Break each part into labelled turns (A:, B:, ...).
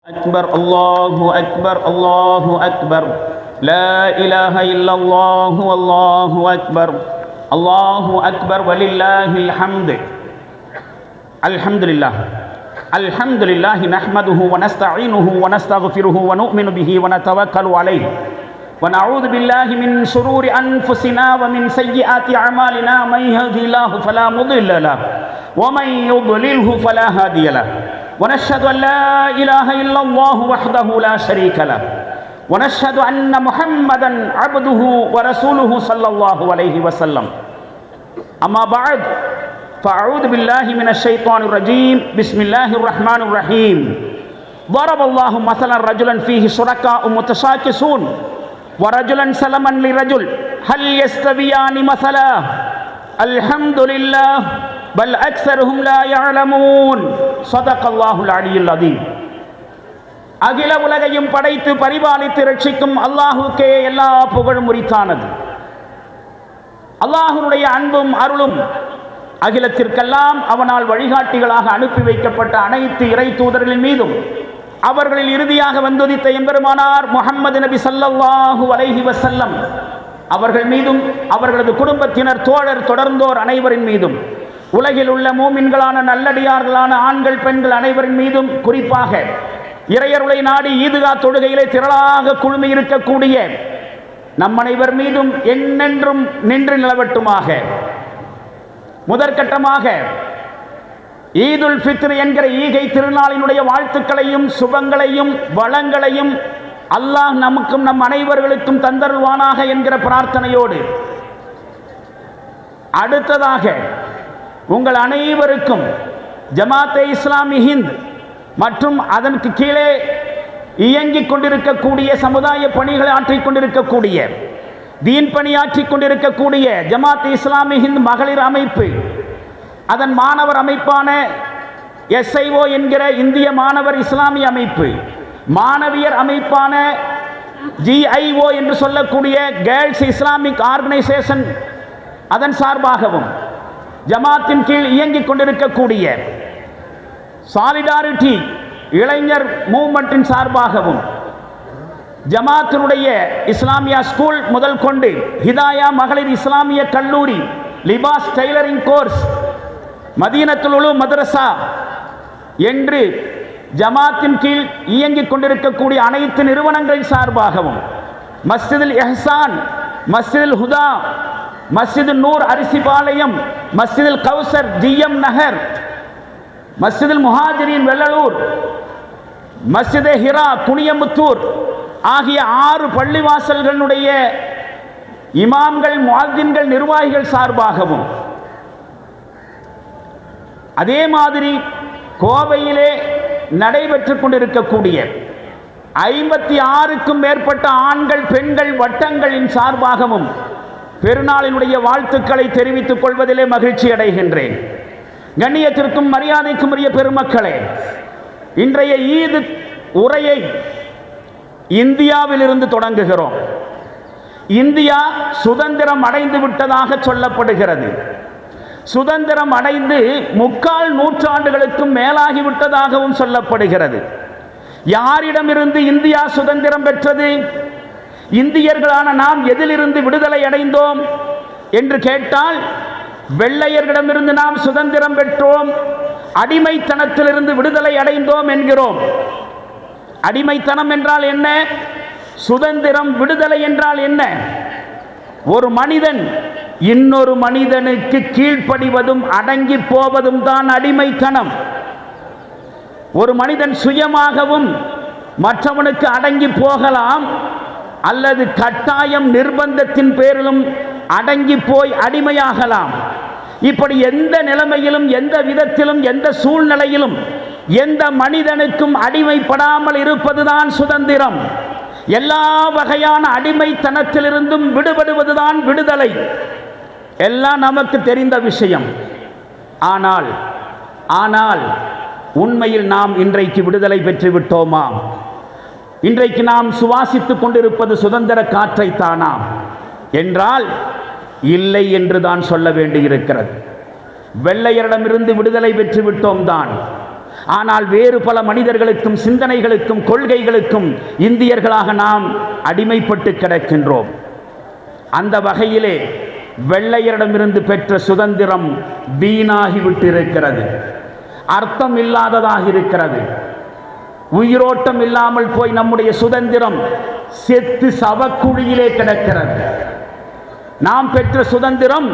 A: أكبر الله أكبر الله أكبر لا إله إلا الله والله أكبر الله أكبر ولله الحمد الحمد لله الحمد لله نحمده ونستعينه ونستغفره ونؤمن به ونتوكل عليه ونعوذ بالله من شرور أنفسنا ومن سيئات أعمالنا من يهده الله فلا مضل له ومن يضلله فلا هادي له ونشهد أن لا إله إلا الله وحده لا شريك له ونشهد أن محمدا عبده ورسوله صلى الله عليه وسلم أما بعد فأعوذ بالله من الشيطان الرجيم بسم الله الرحمن الرحيم ضرب الله مثلا رجلا فيه شركاء متشاكسون ورجلا سلما لرجل هل يستويان مثلا الحمد لله بل أكثرهم لا يعلمون صدق الله العلي العظيم அகில உலகையும் படைத்து பரிபாலித்து ரட்சிக்கும் அல்லாஹுக்கே எல்லா புகழும் உரித்தானது. அல்லாஹ்வுடைய அன்பும் அருளும் அகிலத்திற்கெல்லாம் அவனால் வழிகாட்டிகளாக அனுப்பி வைக்கப்பட்ட அனைத்து இறை தூதர்களின் மீதும் அவர்களில் இறுதியாக வந்துதித்த எம்பெருமானார் முஹம்மது நபி ஸல்லல்லாஹு அலைஹி வஸல்லம் அவர்கள் மீதும் அவர்களது குடும்பத்தினர் தோழர் தொடர்ந்தோர் அனைவரின் மீதும் உலகில் உள்ள மூமின்களான நல்லடியார்களான ஆண்கள் பெண்கள் அனைவரின் மீதும் குறிப்பாக இறையருளை நாடி ஈதுகா தொழுகையிலே திரளாக குழுமி இருக்கக்கூடிய நம் அனைவர் மீதும் என்னென்றும் நின்று நிலவட்டுமாக. முதற்கட்டமாக ஈதுல் ஃபித்ர் என்கிற ஈகை திருநாளினுடைய வாழ்த்துக்களையும் சுபங்களையும் வளங்களையும் அல்லாஹ் நமக்கும் நம் அனைவர்களுக்கும் தந்தருள்வானாக என்கிற பிரார்த்தனையோடு, அடுத்ததாக உங்கள் அனைவருக்கும் ஜமாத்தே இஸ்லாமி ஹிந்த் மற்றும் அதற்கு கீழே இயங்கிக் கொண்டிருக்கக்கூடிய சமுதாய பணிகளை ஆற்றிக் கொண்டிருக்கக்கூடிய தீன் பணியாற்றிக் கொண்டிருக்கக்கூடிய ஜமாத் இஸ்லாமி ஹிந்த் மகளிர் அமைப்பு, அதன் மாணவர் அமைப்பான SIO என்கிற இந்திய மாணவர் இஸ்லாமிய அமைப்பு, மாணவியர் அமைப்பான GIO என்று சொல்லக்கூடிய கேர்ள்ஸ் இஸ்லாமிக் ஆர்கனைசேஷன் அதன் சார்பாகவும், ஜமாத்தின் கீழ் இயங்கிக் கொண்டிருக்கக்கூடிய சாலிடாரிட்டி இளைஞர் மூவ்மெண்ட்டின் சார்பாகவும், ஜமாத்தினுடைய இஸ்லாமியா ஸ்கூல் முதல் கொண்டு ஹிதாயா மகளிர் இஸ்லாமிய கல்லூரி, லிபாஸ் டெய்லரிங் கோர்ஸ், மதீனத்துல் உலூம் மதரசா என்று ஜமாத்தின் கீழ் இயங்கிக் கொண்டிருக்கக்கூடிய அனைத்து நிறுவனங்களின் சார்பாகவும், மஸ்ஜிதுல் இஹ்சான், மஸ்ஜிதுல் ஹுதா, மஸ்ஜிதுல் நூர் அரிசிபாளையம், மஸ்ஜிதுல் கௌசர் GM நகர், மஸ்ஜிதுல் முஹாஜிரின் வெள்ளலூர், மஸ்ஜிதே ஹிரா குனியமுத்தூர் ஆகிய 6 பள்ளிவாசல்களுடைய இமாம்கள், முஅத்தின்கள், நிர்வாகிகள் சார்பாகவும், அதே மாதிரி கோவையிலே நடைபெற்றுக் கொண்டிருக்கக்கூடிய 56க்கும் மேற்பட்ட ஆண்கள் பெண்கள் வட்டங்களின் சார்பாகவும் பெருநாளினுடைய வாழ்த்துக்களை தெரிவித்துக் கொள்வதிலே மகிழ்ச்சி அடைகின்றேன். கண்ணியத்திற்கும் மரியாதைக்கும் உரிய பெருமக்களே, இன்றைய ஈது உரையை இந்தியாவிலிருந்து தொடங்குகிறோம். இந்தியா சுதந்திரம் அடைந்து விட்டதாக சொல்லப்படுகிறது. சுதந்திரம் அடைந்து 3/4 நூற்றாண்டுகளுக்கும் மேலாகிவிட்டதாகவும் சொல்லப்படுகிறது. யாரிடமிருந்து இந்தியா சுதந்திரம் பெற்றது? இந்தியர்களான நாம் எதிலிருந்து விடுதலை அடைந்தோம் என்று கேட்டால், வெள்ளையர்களிடமிருந்து நாம் சுதந்திரம் பெற்றோம், அடிமைத்தனத்திலிருந்து விடுதலை அடைந்தோம் என்கிறோம். அடிமைத்தனம் என்றால் என்ன? சுதந்திரம், விடுதலை என்றால் என்ன? ஒரு மனிதன் இன்னொரு மனிதனுக்கு கீழ்ப்படிவதும் அடங்கி போவதும் தான் அடிமைத்தனம். ஒரு மனிதன் சுயமாகவும் மற்றவனுக்கு அடங்கி போகலாம், அல்லது கட்டாயம் நிர்பந்தத்தின் பேரிலும் அடங்கி போய் அடிமையாகலாம். இப்படி எந்த நிலைமையிலும், எந்த விதத்திலும், எந்த சூழ்நிலையிலும் எந்த மனிதனுக்கும் அடிமைப்படாமல் இருப்பதுதான் சுதந்திரம். எல்லா வகையான அடிமைத்தனத்திலிருந்தும் விடுபடுவதுதான் விடுதலை. எல்லாம் நமக்கு தெரிந்த விஷயம். ஆனால் உண்மையில் நாம் இன்றைக்கு விடுதலை பெற்று விட்டோமா? இன்றைக்கு நாம் சுவாசித்துக் கொண்டிருப்பது சுதந்திர காற்றைத்தானா என்றால் இல்லை என்று தான் சொல்ல வேண்டியிருக்கிறது. வெள்ளையரிடமிருந்து விடுதலை பெற்று விட்டோம் தான். ஆனால் வேறு பல மனிதர்களுக்கும் சிந்தனைகளுக்கும் கொள்கைகளுக்கும் இந்தியர்களாக நாம் அடிமைப்பட்டு கிடக்கின்றோம். அந்த வகையிலே வெள்ளையரிடமிருந்து பெற்ற சுதந்திரம் வீணாகிவிட்டு இருக்கிறது, அர்த்தம் இல்லாததாக இருக்கிறது. உயிரோட்டம் இல்லாமல் போய் நம்முடைய சுதந்திரம் செத்து சவக்குழியிலே கிடக்கிறது. நாம் பெற்ற சுதந்திரம்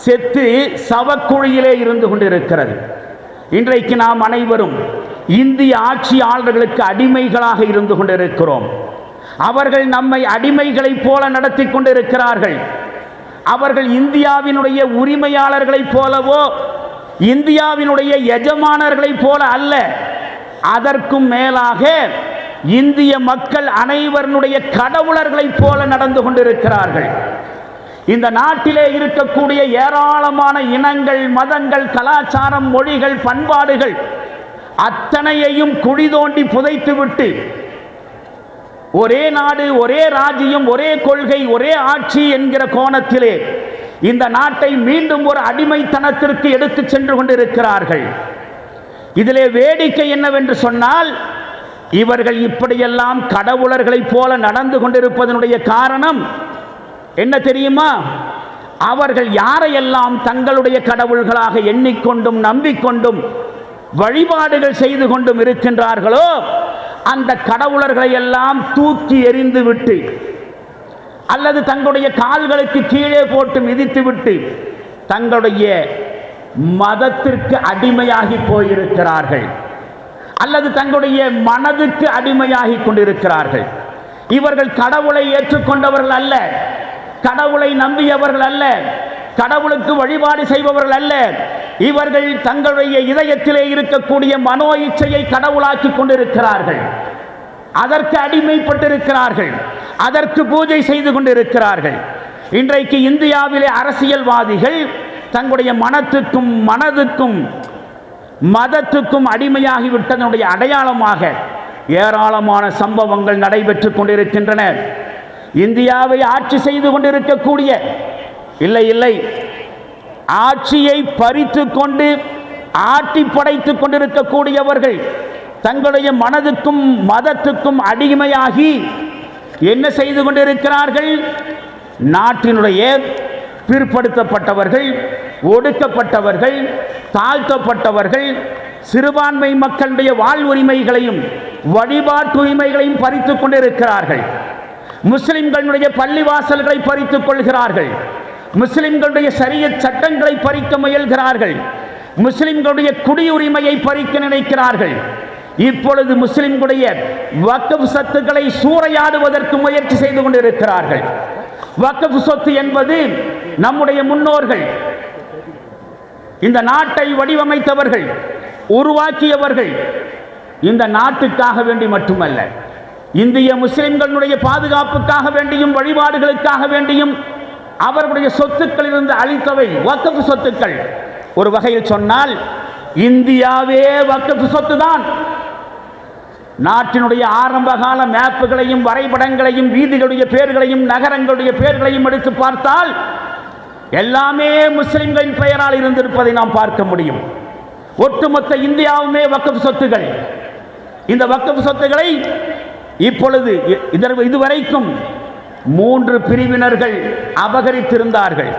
A: செத்து சவக்குழியிலே இருந்து கொண்டிருக்கிறது. இன்றைக்கு நாம் அனைவரும் இந்திய ஆட்சியாளர்களுக்கு அடிமைகளாக இருந்து கொண்டிருக்கிறோம். அவர்கள் நம்மை அடிமைகளைப் போல நடத்தி கொண்டிருக்கிறார்கள். அவர்கள் இந்தியாவினுடைய உரிமையாளர்களைப் போலவோ இந்தியாவினுடைய எஜமானர்களைப் போல அல்ல, அதற்கும் மேலாக இந்திய மக்கள் அனைவருடைய கடவுளர்களைப் போல நடந்து கொண்டிருக்கிறார்கள். இந்த நாட்டிலே இருக்கக்கூடிய ஏராளமான இனங்கள், மதங்கள், கலாச்சாரம், மொழிகள், பண்பாடுகள் அத்தனையையும் குழி தோண்டி புதைத்துவிட்டு ஒரே நாடு, ஒரே ராஜ்யம், ஒரே கொள்கை, ஒரே ஆட்சி என்கிற கோணத்திலே இந்த நாட்டை மீண்டும் ஒரு அடிமைத்தனத்திற்கு எடுத்து சென்று கொண்டிருக்கிறார்கள். இதிலே வேடிக்கை என்னவென்று சொன்னால், இவர்கள் இப்படியெல்லாம் கடவுளர்களைப் போல நடந்து கொண்டிருப்பதனுடைய காரணம் என்ன தெரியுமா? அவர்கள் யாரையெல்லாம் தங்களுடைய கடவுள்களாக எண்ணிக்கொண்டும் நம்பிக்கொண்டும் வழிபாடுகள் செய்து கொண்டும் இருக்கின்றார்களோ அந்த கடவுளர்களை எல்லாம் தூக்கி எறிந்து விட்டு அல்லது தங்களுடைய கால்களுக்கு கீழே போட்டு மிதித்து விட்டு தங்களுடைய மதத்திற்கு அடிமையாகி போயிருக்கிறார்கள், அல்லது தங்களுடைய மனதுக்கு அடிமையாகி கொண்டிருக்கிறார்கள். இவர்கள் கடவுளை ஏற்றுக்கொண்டவர்கள் அல்ல, கடவுளை நம்பியவர்கள் அல்ல, கடவுளுக்கு வழிபாடு செய்பவர்கள் அல்ல. இவர்கள் தங்களுடைய இதயத்திலே இருக்கக்கூடிய மனோ இச்சையை கடவுளாக்கி கொண்டிருக்கிறார்கள், அதற்கு அடிமைப்பட்டிருக்கிறார்கள், அதற்கு பூஜை செய்து கொண்டிருக்கிறார்கள். இன்றைக்கு இந்தியாவிலே அரசியல்வாதிகள் தங்களுடைய மனத்துக்கும் மனதுக்கும் மதத்துக்கும் அடிமையாகிவிட்டதனுடைய அடையாளமாக ஏராளமான சம்பவங்கள் நடைபெற்று கொண்டிருக்கின்றன. இந்தியாவை ஆட்சி செய்து கொண்டிருக்கக்கூடிய இல்லை ஆட்சியை பறித்து கொண்டு ஆட்டி படைத்துக் கொண்டிருக்கக்கூடியவர்கள் தங்களுடைய மனதுக்கும் மதத்துக்கும் அடிமையாகி என்ன செய்து கொண்டிருக்கிறார்கள்? நாட்டினுடைய பிற்படுத்தப்பட்டவர்கள், ஒடுக்கப்பட்டவர்கள், தாழ்த்தப்பட்டவர்கள், சிறுபான்மை மக்களுடைய வாழ்வுரிமைகளையும் வழிபாட்டு உரிமைகளையும் பறித்துக் கொண்டிருக்கிறார்கள். முஸ்லிம்களுடைய பள்ளிவாசல்களை பறித்துக் கொள்கிறார்கள், முஸ்லிம்களுடைய ஷரியத் சட்டங்களை பறிக்க முயல்கிறார்கள், முஸ்லிம்களுடைய குடியுரிமையை பறிக்க நினைக்கிறார்கள். இப்பொழுது முஸ்லிம்களுடைய வக்ஃப் சொத்துக்களை சூறையாடுவதற்கு முயற்சி செய்து கொண்டிருக்கிறார்கள். வக்ஃப் சொத்து என்பது நம்முடைய முன்னோர்கள், இந்த நாட்டை வடிவமைத்தவர்கள், உருவாக்கியவர்கள் இந்த நாட்டுக்காக வேண்டி மட்டுமல்ல, இந்திய முஸ்லிம்களுடைய பாதுகாப்புக்காக வேண்டியும் வழிபாடுகளுக்காக வேண்டியும் அவர்களுடைய சொத்துக்களிலிருந்து அளித்தவை வக்ஃப் சொத்துக்கள். ஒரு வகையில் சொன்னால் இந்தியாவே வக்ஃப் சொத்து தான். நாட்டினுடைய ஆரம்பகால மேப்புகளையும் வரைபடங்களையும் வீதிகளுடைய பெயர்களையும் நகரங்களுடைய பெயர்களையும் எடுத்து பார்த்தால் எல்லாமே முஸ்லிம்களின் பெயரால் இருந்திருப்பதை நாம் பார்க்க முடியும். ஒட்டுமொத்த இந்தியாவுமே வக்ஃப் சொத்துகள். இந்த வக்ஃப் சொத்துக்களை இப்பொழுது இதுவரைக்கும் 3 பிரிவினர்கள் அபகரித்திருந்தார்கள்.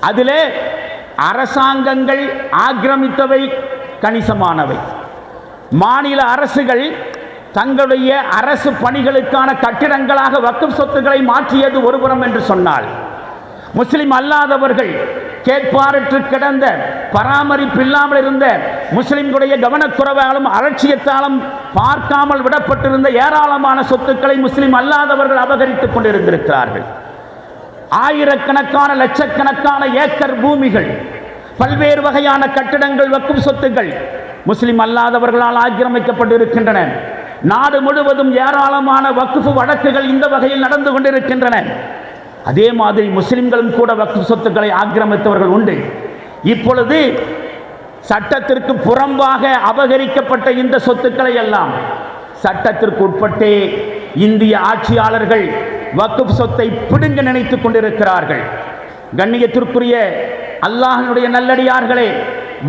A: அதிலே அரசாங்கங்கள் ஆக்கிரமித்தவை கணிசமானவை. மாநில அரசுகள் தங்களுடைய அரசு பணிகளுக்கான கட்டிடங்களாக வக்ஃப் சொத்துக்களை மாற்றியது ஒருபுறம் என்று சொன்னால், முஸ்லிம் அல்லாதவர்கள் கேட்பாரற்று கிடந்த, பராமரிப்பு இல்லாமல் இருந்த, முஸ்லிம்களுடைய கவனக்குறைவாலும் அலட்சியத்தாலும் பார்க்காமல் விடப்பட்டிருந்த ஏராளமான சொத்துக்களை முஸ்லிம் அல்லாதவர்கள் அபகரித்துக் கொண்டிருந்திருக்கிறார்கள். ஆயிரக்கணக்கான லட்சக்கணக்கான ஏக்கர் பூமிகள், பல்வேறு வகையான கட்டிடங்கள், வக்ஃப் சொத்துக்கள் முஸ்லிம் அல்லாதவர்களால் ஆக்கிரமிக்கப்பட்டிருக்கின்றன. நாடு முழுவதும் ஏராளமான வக்ஃப் வழக்குகள் இந்த வகையில் நடந்து கொண்டிருக்கின்றன. அதே மாதிரி முஸ்லிம்களும் கூட வக்ஃப் சொத்துக்களை ஆக்கிரமித்தவர்கள் உண்டு. இப்பொழுது சட்டத்திற்கு புறம்பாக அபகரிக்கப்பட்ட இந்த சொத்துக்களை எல்லாம் சட்டத்திற்கு உட்பட்டே இந்திய ஆட்சியாளர்கள் வக்ஃப் சொத்தை பிடுங்க நினைத்துக் கொண்டிருக்கிறார்கள். கண்ணியத்திற்குரிய அல்லாஹ்வுடைய நல்லடியார்களே,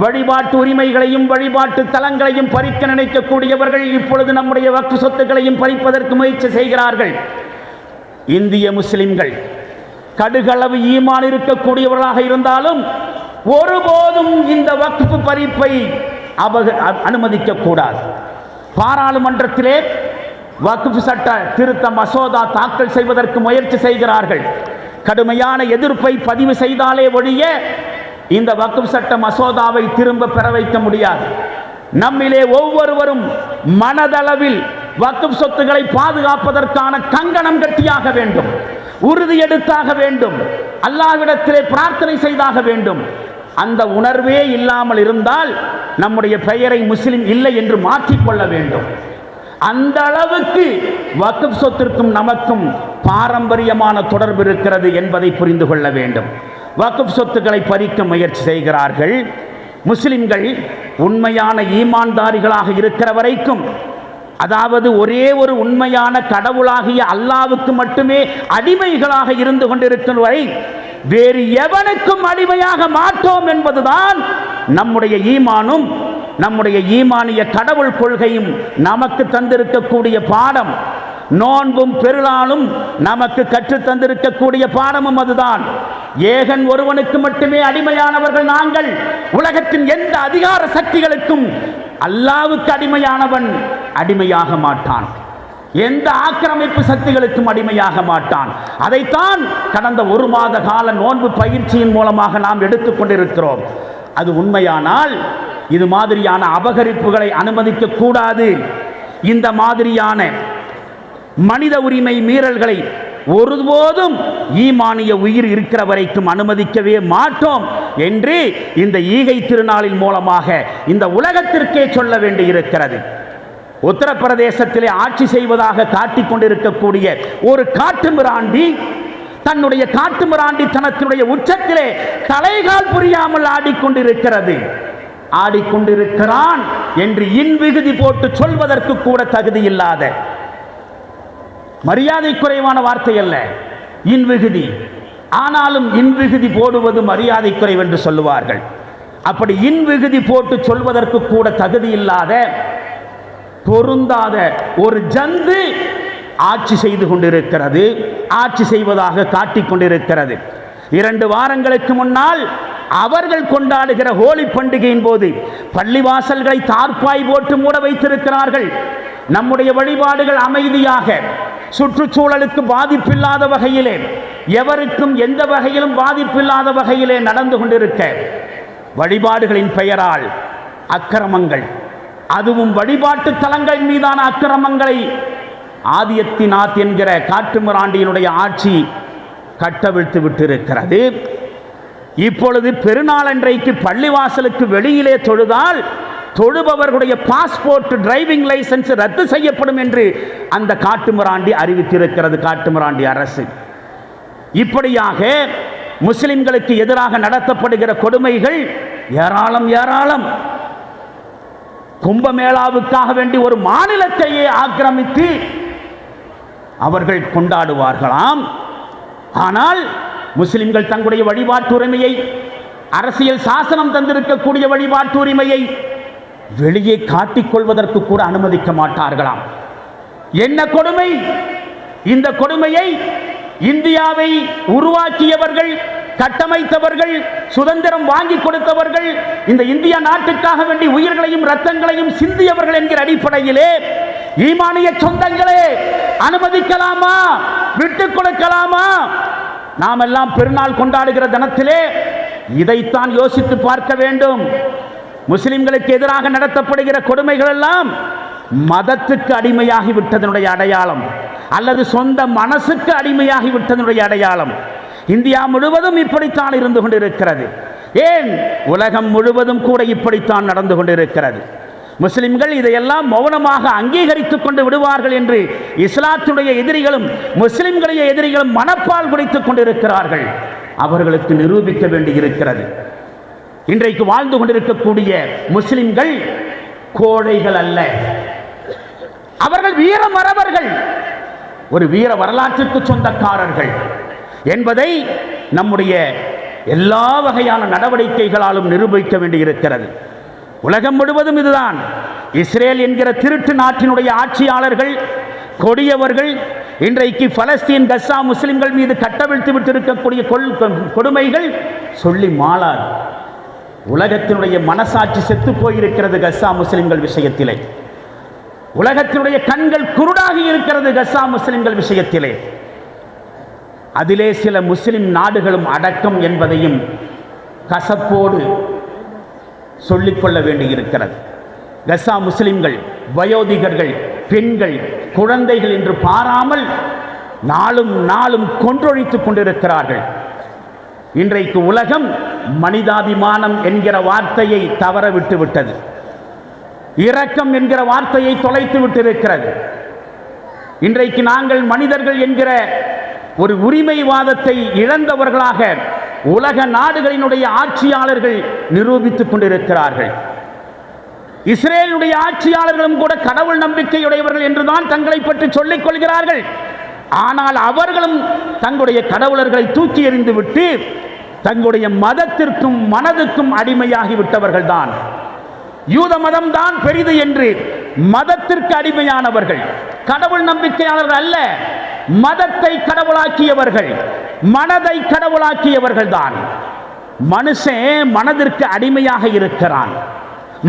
A: வழிபாட்டு உரிமைகளையும் வழிபாட்டு தலங்களையும் பறிக்க நினைக்கக்கூடியவர்கள் இப்பொழுது நம்முடைய வக்ஃப் சொத்துக்களையும் பறிப்பதற்கு முயற்சி செய்கிறார்கள். இந்திய முஸ்லிம்கள் கடுகளவு ஈமான் இருக்கக்கூடியவர்களாக இருந்தாலும் ஒருபோதும் இந்த வக்ஃப் பறிப்பை அனுமதிக்க கூடாது. பாராளுமன்றத்திலே வக்ஃப் சட்ட திருத்த மசோதா தாக்கல் செய்வதற்கு முயற்சி செய்கிறார்கள். கடுமையான எதிர்ப்பை பதிவு செய்தாலே ஒழிய இந்த வக்ஃப் சட்ட மசோதாவை திரும்ப பெற வைக்க முடியாது. நம்மிலே ஒவ்வொருவரும் மனதளவில் வக்ஃப் சொத்துக்களை பாதுகாப்பதற்கான கங்கணம் கட்டியாக வேண்டும், உறுதி எடுத்தாக வேண்டும், அல்லாஹ்விடத்திலே பிரார்த்தனை செய்தாக வேண்டும். அந்த உணர்வே இல்லாமல் இருந்தால் நம்முடைய பெயரை முஸ்லிம் இல்லை என்று மாற்றிக்கொள்ள வேண்டும். அந்த அளவுக்கு வக்ஃப் சொத்திற்கும் நமக்கும் பாரம்பரியமான தொடர்பு இருக்கிறது என்பதை புரிந்து கொள்ள வேண்டும். வக்ஃப் சொத்துக்களை பறிக்க முயற்சி செய்கிறார்கள். முஸ்லிம்கள் உண்மையான ஈமான்தாரிகளாக இருக்கிற வரைக்கும், அதாவது ஒரே ஒரு உண்மையான கடவுளாகிய அல்லாஹ்வுக்கு மட்டுமே அடிமைகளாக இருந்து கொண்டிருக்கும் வரை வேறு எவனுக்கும் அடிமையாக மாட்டோம் என்பதுதான் நம்முடைய ஈமானும் நம்முடைய ஈமானிய கடவுள் கொள்கையும் நமக்கு தந்திருக்கக்கூடிய பாடம். நோன்பும் பெருநாளும் நமக்கு கற்று தந்திருக்கக்கூடிய பாடமும் அதுதான். ஏகன் ஒருவனுக்கு மட்டுமே அடிமையானவர்கள் நாங்கள். உலகத்தின் எந்த அதிகார சக்திகளுக்கும் அல்லாஹ்வுக்கு அடிமையானவன் அடிமையாக மாட்டான். எந்த ஆக்கிரமிப்பு சக்திகளுக்கும் அடிமையாக மாட்டான். அதைத்தான் கடந்த ஒரு மாத கால நோன்பு பயிற்சியின் மூலமாக நாம் எடுத்துக்கொண்டிருக்கிறோம். அது உண்மையானால் இது மாதிரியான அபகரிப்புகளை அனுமதிக்க கூடாது. இந்த மாதிரியான மனித உரிமை மீறல்களை ஒருபோதும் ஈமானிய உயிர் இருக்கிற வரைக்கும் அனுமதிக்கவே மாட்டோம் என்று இந்த ஈகை திருநாளின் மூலமாக இந்த உலகத்திற்கே சொல்ல வேண்டியிருக்கிறது. உத்தரப்பிரதேசத்திலே ஆட்சி செய்வதாக காட்டிக் கொண்டிருக்கக்கூடிய ஒரு காட்டுமிராண்டி தன்னுடைய காட்டுமிராண்டித்தனத்தினுடைய உச்சத்திலே தலைகால் புரியாமல் ஆடிக்கொண்டிருக்கிறது. ஆடிக்கொண்டிருக்கிறான் என்று இன்விகுதி போட்டு சொல்வதற்கு கூட தகுதி இல்லாத, மரியாதை குறைவான வார்த்தை அல்ல இன்விகுதி. ஆனாலும் இன்விகுதி போடுவது மரியாதை குறைவென்று சொல்லுவார்கள். அப்படி இன்விகுதி போட்டு சொல்வதற்கு கூட தகுதி இல்லாத, பொருந்தாத ஒரு ஜந்து ஆட்சி செய்து கொண்டிருக்கிறது, ஆட்சி செய்வதாக காட்டிக் கொண்டிருக்கிறது. 2 வாரங்களுக்கு முன்னால் அவர்கள் கொண்டாடுகிற ஹோலி பண்டிகையின் போது பள்ளிவாசல்களை தார்ப்பாய் போட்டு மூட வைத்திருக்கிறார்கள். நம்முடைய வழிபாடுகள் அமைதியாக, சுற்றுச்சூழலுக்கு பாதிப்பில்லாத வகையிலே, எவருக்கும் எந்த வகையிலும் பாதிப்பில்லாத வகையிலே நடந்து கொண்டிருக்க, வழிபாடுகளின் பெயரால் அக்கிரமங்கள், அதுவும் வழிபாட்டு தலங்கள் மீதான அக்கிரமங்களை ஆதியத்தினாத் என்கிற காட்டுமிராண்டியினுடைய ஆட்சி கட்டவிழ்த்து விட்டிருக்கிறது. இப்பொழுது பெருநாள் அன்றைக்கு பள்ளிவாசலுக்கு வெளியிலே தொழுதால் தொழுபவர்களுடைய பாஸ்போர்ட், டிரைவிங் லைசன்ஸ் ரத்து செய்யப்படும் என்று அந்த காட்டுமிராண்டி அறிவித்திருக்கிறது, காட்டுமிராண்டி அரசு. இப்படியாக முஸ்லிம்களுக்கு எதிராக நடத்தப்படுகிற கொடுமைகள் ஏராளம் ஏராளம். கும்பமேளாவுக்காக வேண்டி ஒரு மாநிலத்தையே ஆக்கிரமித்து அவர்கள் கொண்டாடுவார்களாம். ஆனால் முஸ்லிம்கள் தங்களுடைய வழிபாட்டு உரிமையை, அரசியல் சாசனம் தந்திருக்கக்கூடிய வழிபாட்டு உரிமையை வெளியே காட்டிக்கொள்வதற்கு கூட அனுமதிக்க மாட்டார்களாம். என்ன கொடுமை! இந்த கொடுமையை இந்தியாவை உருவாக்கியவர்கள், கட்டமைத்தவர்கள், சுதந்திரம் வாங்கி கொடுத்தவர்கள், இந்த இந்திய நாட்டுக்காக வேண்டி உயிர்களையும் இரத்தங்களையும் சிந்தியவர்கள் என்கிற அடிப்படையிலே ஈமானிய சொந்தங்களே அனுமதிக்கலாமா? விட்டுக் கொடுக்கலாமா? நாம் எல்லாம் பெருநாள் கொண்டாடுகிற தினத்திலே இதைத்தான் யோசித்து பார்க்க வேண்டும். முஸ்லிம்களுக்கு எதிராக நடத்தப்படுகிற கொடுமைகள் எல்லாம் மதத்துக்கு அடிமையாகி விட்டதனுடைய அடையாளம், அல்லது சொந்த மனசுக்கு அடிமையாகி விட்டதனுடைய அடையாளம். இந்தியா முழுவதும் இப்படித்தான் இருந்து கொண்டிருக்கிறது. ஏன் உலகம் முழுவதும் கூட இப்படித்தான் நடந்து கொண்டிருக்கிறது. முஸ்லிம்கள் இதையெல்லாம் மௌனமாக அங்கீகரித்துக் கொண்டு விடுவார்கள் என்று இஸ்லாத்துடைய எதிரிகளும் முஸ்லிம்களுடைய எதிரிகளும் மனப்பால் குடித்துக் கொண்டிருக்கிறார்கள். அவர்களுக்கு நிரூபிக்க வேண்டியிருக்கிறது. இன்றைக்கு வாழ்ந்து கொண்டிருக்கக்கூடிய முஸ்லிம்கள் கோழைகள் அல்ல, அவர்கள் வீர மறவர்கள், ஒரு வீர வரலாற்றுக்கு சொந்தக்காரர்கள் என்பதை நம்முடைய எல்லா வகையான நடவடிக்கைகளாலும் நிரூபிக்க வேண்டியிருக்கிறது. உலகம் முழுவதும் இதுதான். இஸ்ரேல் என்கிற திருட்டு நாட்டினுடைய ஆட்சியாளர்கள், கொடியவர்கள், இன்றைக்கு பலஸ்தீன் கஸ்ஸா முஸ்லிம்கள் மீது கட்டவிழ்த்து விட்டிருக்கக்கூடிய கொடுமைகள் சொல்லி மாளாது. உலகத்தினுடைய மனசாட்சி செத்து போயிருக்கிறது கஸ்ஸா முஸ்லிம்கள் விஷயத்திலே. உலகத்தினுடைய கண்கள் குருடாகி இருக்கிறது கஸ்ஸா முஸ்லிம்கள் விஷயத்திலே. அதிலே சில முஸ்லிம் நாடுகளும் அடக்கம் என்பதையும் கசப்போடு சொல்லிக்கொள்ள வேண்டியிருக்கிறது. கஸ்ஸா முஸ்லிம்கள் வயோதிகர்கள், பெண்கள், குழந்தைகள் என்று பாராமல் நாளும் நாளும் கொன்றொழித்துக் கொண்டிருக்கிறார்கள். இன்றைக்கு உலகம் மனிதாபிமானம் என்கிற வார்த்தையை தவற விட்டு விட்டது. இரக்கம் என்கிற வார்த்தையை தொலைத்து விட்டிருக்கிறது. இன்றைக்கு நாங்கள் மனிதர்கள் என்கிற ஒரு உரிமைவாதத்தை இழந்தவர்களாக உலக நாடுகளினுடைய ஆட்சியாளர்கள் நிரூபித்துக் கொண்டிருக்கிறார்கள். இஸ்ரேலுடைய ஆட்சியாளர்களும் கூட கடவுள் நம்பிக்கையுடையவர்கள் என்றுதான் தங்களை பற்றி சொல்லிக் கொள்கிறார்கள். ஆனால் அவர்களும் தங்களுடைய கடவுளர்களை தூக்கி எறிந்துவிட்டு தங்களுடைய மதத்திற்கும் மனதுக்கும் அடிமையாகிவிட்டவர்கள் தான். யூத மதம் தான் பெரிது என்று மதத்திற்கு அடிமையானவர்கள், கடவுள் நம்பிக்கையாளர்கள் அல்ல, மதத்தை கடவுளாக்கியவர்கள், மனதை கடவுளாக்கியவர்கள் தான். மனுஷன் மனதிற்கு அடிமையாக இருக்கிறான்,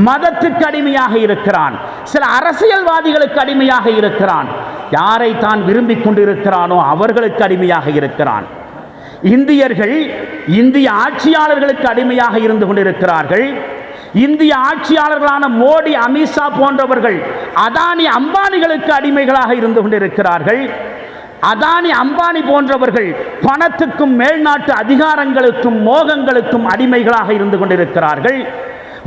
A: மதத்துக்கு அடிமையாக இருக்கிறான், சில அரசியல்வாதிகளுக்கு அடிமையாக இருக்கிறான், யாரை தான் விரும்பிக் கொண்டிருக்கிறானோ அவர்களுக்கு அடிமையாக இருக்கிறான். இந்தியர்கள் இந்திய ஆட்சியாளர்களுக்கு அடிமையாக இருந்து கொண்டிருக்கிறார்கள். இந்திய ஆட்சியாளர்களான மோடி, அமித்ஷா போன்றவர்கள் அதானி அம்பானிகளுக்கு அடிமைகளாக இருந்து கொண்டிருக்கிறார்கள். அதானி அம்பானி போன்றவர்கள் பணத்துக்கும் மேல்நாட்டு அதிகாரங்களுக்கும் மோகங்களுக்கும் அடிமைகளாக இருந்து கொண்டிருக்கிறார்கள்.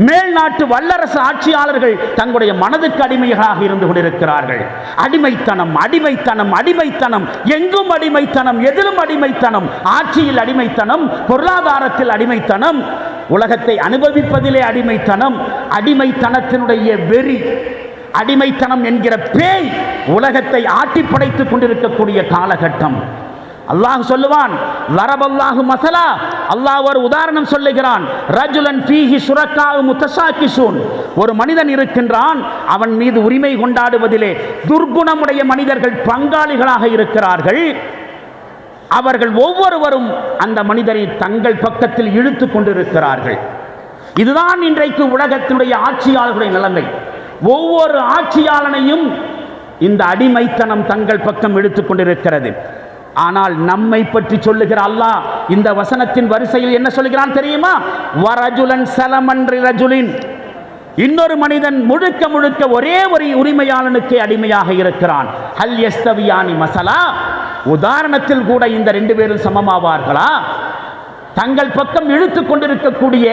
A: மேல்நாட்டு வல்லரசு ஆட்சியாளர்கள் தங்களுடைய மனதுக்கு அடிமைகளாக இருந்து கொண்டிருக்கிறார்கள். அடிமைத்தனம், அடிமைத்தனம், அடிமைத்தனம், எங்கும் அடிமைத்தனம், எதிலும் அடிமைத்தனம், ஆட்சியில் அடிமைத்தனம், பொருளாதாரத்தில் அடிமைத்தனம், உலகத்தை அனுபவிப்பதிலே அடிமைத்தனம். அடிமைத்தனத்தினுடைய வெறி, அடிமைத்தனம் என்கிற பேய் உலகத்தை ஆட்டி படைத்துக் கொண்டிருக்கக்கூடிய காலகட்டம். அல்லாஹ் சொல்லுவான், லரபல்லாஹு மஸலா, அல்லாஹ் ஒரு உதாரணம் சொல்லுகிறான், ரஜுலன் ஃபீஹி ஷுரக்காஉ முத்தஷாக்கிஷூன், ஒரு மனிதன் இருக்கின்றான், அவன் மீது உரிமை கொண்டாடுவதிலே துர்குணமுடைய மனிதர்கள் பங்காளிகளாக இருக்கிறார்கள். அவர்கள் ஒவ்வொருவரும் அந்த மனிதரை தங்கள் பக்கத்தில் இழுத்து கொண்டிருக்கிறார்கள். இதுதான் இன்றைக்கு உலகத்தினுடைய ஆட்சியாளர்களுடைய நிலைமை. ஒவ்வொரு ஆட்சியாளனையும் இந்த அடிமைத்தனம் தங்கள் பக்கம் இழுத்துக் கொண்டிருக்கிறது. ஆனால் நம்மை பற்றி சொல்லுகிற அல்லாஹ் இந்த வசனத்தின் வரிசையில் என்ன சொல்லுகிறான் தெரியுமா? வரஜுலன் சலமன் ரஜுலின், இன்னொரு மனிதன் முழுக்க முழுக்க ஒரே ஒரு உரிமையாளனுக்கு அடிமையாக இருக்கிறான். ஹல் யஸ்தவியானி மசலா, உதாரணத்தில் கூட இந்த ரெண்டு பேரும் சமமாவார்களா? தங்கள் பக்கம் இழுத்துக் கொண்டிருக்கக்கூடிய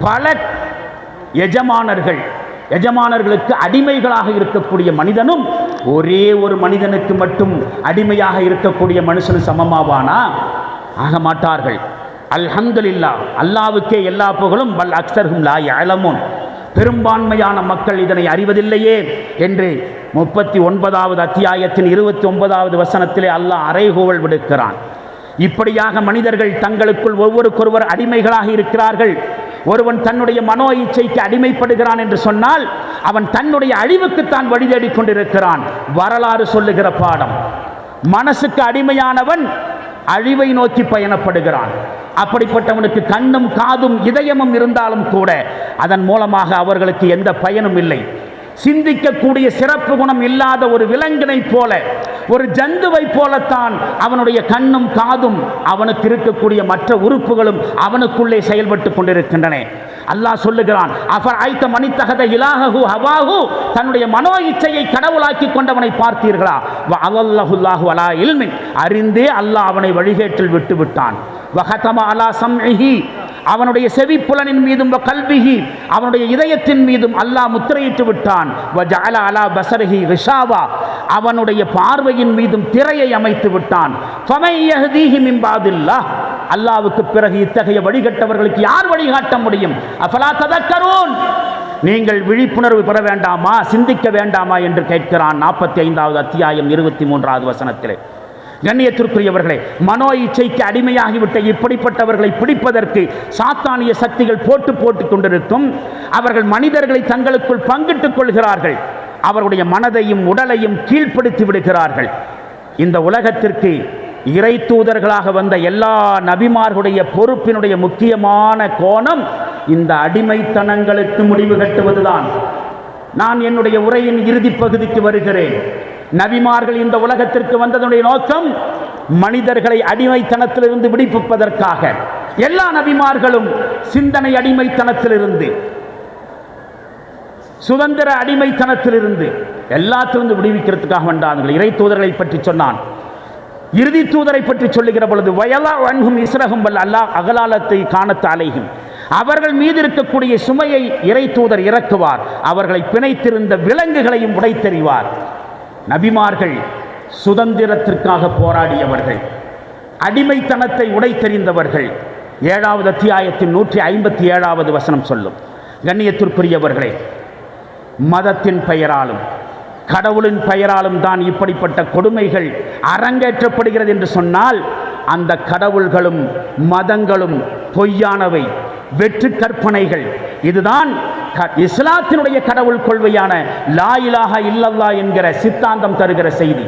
A: பல எஜமானர்களுக்கு அடிமைகளாக இருக்கக்கூடிய மனிதனும் ஒரே ஒரு மனிதனுக்கு மட்டும் அடிமையாக இருக்கக்கூடிய மனுஷனும் சமமாவானா? ஆக மாட்டார்கள். அல்ஹம்துலில்லாஹ், அல்லாஹ்வுக்கே எல்லா புகழும். பல் அக்ஸர்ஹும் லா யஅலமூன், பெரும்பான்மையான மக்கள் இதனை அறிவதில்லையே என்று 39வது அத்தியாயத்தின் 29வது வசனத்திலே அல்லாஹ் அறைகூவல் விடுக்கிறான். இப்படியாக மனிதர்கள் தங்களுக்குள் ஒவ்வொருக்கொருவர் அடிமைகளாக இருக்கிறார்கள். ஒருவன் தன்னுடைய மனோ இச்சைக்கு அடிமைப்படுகிறான் என்று சொன்னால் அவன் தன்னுடைய அழிவுக்குத்தான் வழி தேடிக் கொண்டிருக்கிறான். வரலாறு சொல்லுகிற பாடம், மனசுக்கு அடிமையானவன் அழிவை நோக்கி பயணப்படுகிறான். அப்படிப்பட்டவனுக்கு கண்ணும் காதும் இதயமும் இருந்தாலும் கூட அதன் மூலமாக அவர்களுக்கு எந்த பயனும் இல்லை. சிந்திக்கக்கூடிய சிறப்பு குணம் இல்லாத ஒரு விலங்கினை போல, ஒரு ஜந்துவை போலத்தான் அவனுடைய கண்ணும் காதும், அவனுக்கு இருக்கக்கூடிய மற்ற உறுப்புகளும் அவனுக்குள்ளே செயல்பட்டு கொண்டிருக்கின்றன. அல்லாஹ் சொல்லுகிறான், அஃபரைத மனித்தஹத இலாஹு ஹவாஹு, தன்னுடைய மனோ இச்சையை கடவுளாக்கி கொண்டவனை பார்த்தீர்களா? வ அலல்லஹுல்லாஹு அலா இல்மின், அறிந்தே அல்லாஹ் அவனை வழிகேட்டில் விட்டு விட்டான். வஹதம அலா சம்இஹி, அவனுடைய செவிப்புலனின் மீதும் கல்விஹி, அவனுடைய இதயத்தின் மீதும் அல்லாஹ் முத்திரையிட்டு விட்டான். வஜஅல அலா பஸரிஹி கிஷாவா, அவனுடைய பார்வையின் மீதும் திரையை அமைத்து விட்டான். ஃபமை யஹ்தீஹி மின் பாதில்லாஹ், அல்லாஹ்வுக்கு பிறகு இத்தகைய வழிகட்டவர்களுக்கு யார் வழிகாட்ட முடியும்? அஃபலா ததக்கரூன், நீங்கள் விழிப்புணர்வு பெற வேண்டாமா, சிந்திக்க வேண்டாமா என்று கேட்கிறான் 45வது அத்தியாயம் 23வது வசனத்திலே. கண்ணியத்திற்குரியவர்களே, மனோ இச்சைக்கு அடிமையாகிவிட்ட இப்படிப்பட்டவர்களை பிடிப்பதற்கு சாத்தானிய சக்திகள் போட்டுக் கொண்டிருக்கும். அவர்கள் மனிதர்களை தங்களுக்குள் பங்கிட்டுக் கொள்கிறார்கள். அவருடைய மனதையும் உடலையும் கீழ்ப்படுத்தி விடுகிறார்கள். இந்த உலகத்திற்கு இறை தூதர்களாக வந்த எல்லா நபிமார்களுடைய பொறுப்பினுடைய முக்கியமான கோணம் இந்த அடிமைத்தனங்களுக்கு முடிவு கட்டுவதுதான். நான் என்னுடைய உரையின் இறுதி பகுதிக்கு வருகிறேன். நபிமார்கள் இந்த உலகத்திற்கு வந்ததனுடைய நோக்கம் மனிதர்களை அடிமைத்தனத்திலிருந்து விடுவிப்பதற்காக. எல்லா நபிமார்களும் சிந்தனை அடிமைத்தனத்திலிருந்து, சுதந்திர அடிமைத்தனத்திலிருந்து, எல்லாத்திலிருந்து விடுவிக்கிறதுக்காக வந்தார்கள். இறை தூதர்களை பற்றி சொன்னான். இறுதி தூதரை பற்றி சொல்லுகிற பொழுது வயலா வன்கும் இஸ்ரகம் வல்ல அல்லாஹ் அகலாலத்தை காணத்து அலைகும், அவர்கள் மீது இருக்கக்கூடிய சுமையை இறை தூதர் இறக்குவார், அவர்களை பிணைத்திருந்த விலங்குகளையும் உடைத்தெறிவார். நபிமார்கள் சுதந்திரத்திற்காக போராடியவர்கள், அடிமைத்தனத்தை உடைத்தெறிந்தவர்கள். 7வது அத்தியாயத்தின் 157வது வசனம் சொல்லும். கண்ணியத்திற்குரியவர்களே, மதத்தின் பெயராலும் கடவுளின் பெயராலும் தான் இப்படிப்பட்ட கொடுமைகள் அரங்கேற்றப்படுகிறது என்று சொன்னால், அந்த கடவுள்களும் மதங்களும் பொய்யானவை, வெற்று கற்பனைகள். இதுதான் இஸ்லாத்தினுடைய கடவுள் கொள்கையான லா இலாஹா இல்லல்லாஹ் என்கிற சித்தாந்தம் தருகிற செய்தி.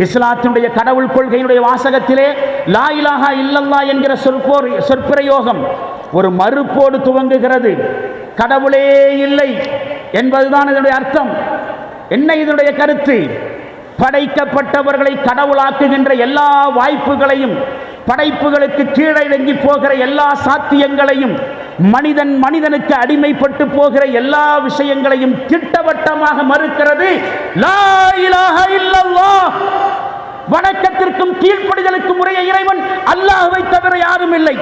A: இஸ்லாத்தினுடைய கடவுள் கொள்கையினுடைய வாசகத்திலே லா இலாஹா இல்லல்லாஹ் என்கிற சொற்பிரயோகம் ஒரு மறுப்போடு துவங்குகிறது. கடவுளே இல்லை என்பதுதான் இதனுடைய அர்த்தம். என்ன இதனுடைய கருத்து? படைக்கப்பட்டவர்களை கடவுளாக்குகின்ற எல்லா வாய்ப்புகளையும், படைப்புகளுக்கு கீழடங்கி போகிற எல்லா சாத்தியங்களையும், மனிதனுக்கு அடிமைப்பட்டு போகிற எல்லா விஷயங்களையும் திட்டவட்டமாக மறுக்கிறது லா இலாஹா இல்லல்லாஹ். வணக்கத்திற்கும் கீழ்ப்படிதலுக்கும் உரிய இறைவன் அல்லாஹ்வை தவிர யாரும் இல்லை.